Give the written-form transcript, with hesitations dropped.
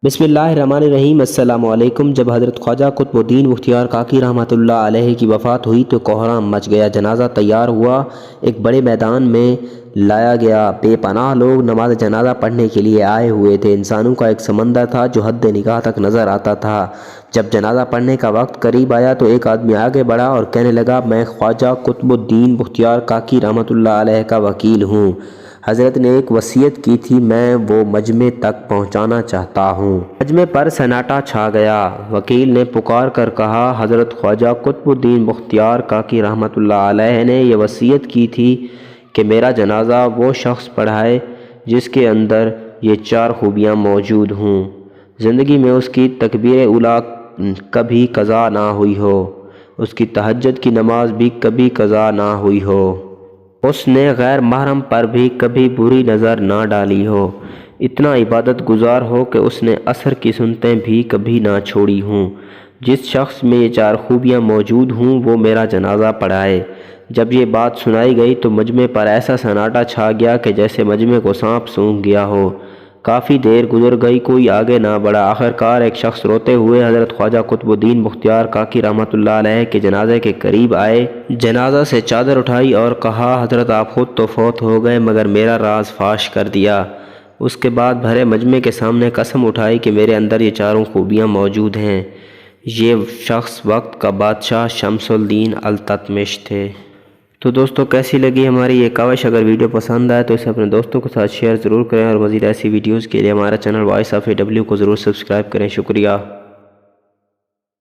बिस्मिल्लाहिर्रहमानिर्रहीम। अस्सलाम वालेकुम। जब हज़रत ख्वाजा कुतुबुद्दीन बख्तियार काकी रहमतुल्लाह अलैहि की वफ़ात हुई तो कोहराम मच गया। जनाजा तैयार हुआ, एक बड़े मैदान में लाया गया। बेपनाह लोग नमाज जनाजा पढ़ने के लिए आए हुए थे। इंसानों का एक समंदर था जो हद निगाह तक नज़र आता था। जब जनाजा पढ़ने का वक्त करीब आया तो एक आदमी आगे बढ़ा और कहने लगा, मैं ख्वाजा कुतुबुद्दीन बख्तियार काकी रहमतुल्लाह अलैहि का वकील हूँ। हज़रत ने एक वसीयत की थी, मैं वो मजमे तक पहुँचाना चाहता हूँ। मजमे पर सन्नाटा छा गया। वकील ने पुकार कर कहा, हज़रत ख्वाजा कुतुबुद्दीन बख्तियार काकी रहमतुल्लाह अलैहि ने यह वसीयत की थी कि मेरा जनाजा वो शख्स पढ़ाए जिसके अंदर ये चार खूबियाँ मौजूद हों। ज़िंदगी में उसकी तकबीर उला कभी क़ज़ा ना हुई हो, उसकी तहज्जुद की नमाज भी कभी क़ज़ा ना हुई हो, उसने गैर महरम पर भी कभी बुरी नज़र ना डाली हो, इतना इबादत गुजार हो कि उसने असर की सुन्नतें भी कभी ना छोड़ी हों। जिस शख्स में ये चार खूबियाँ मौजूद हों वो मेरा जनाजा पढ़ाए। जब ये बात सुनाई गई तो मजमे पर ऐसा सन्नाटा छा गया कि जैसे मजमे को सांप सूंघ गया हो। काफ़ी देर गुजर गई, कोई आगे ना बढ़ा। आखिरकार एक शख्स रोते हुए हज़रत ख्वाजा कुतुबुद्दीन बख्तियार काकी रहमतुल्लाह अलैहि के जनाजे के करीब आए। जनाजा से चादर उठाई और कहा, हज़रत आप खुद तो फौत हो गए मगर मेरा राज फाश कर दिया। उसके बाद भरे मजमे के सामने कसम उठाई कि मेरे अंदर ये चारों खूबियाँ मौजूद हैं। ये शख्स वक्त का बादशाह शमसुद्दीन अल्ततमिश थे। तो दोस्तों, कैसी लगी हमारी ये काविश? अगर वीडियो पसंद आए तो इसे अपने दोस्तों के साथ शेयर ज़रूर करें और मज़ीद ऐसी वीडियोज़ के लिए हमारा चैनल वॉइस ऑफ AW को ज़रूर सब्सक्राइब करें। शुक्रिया।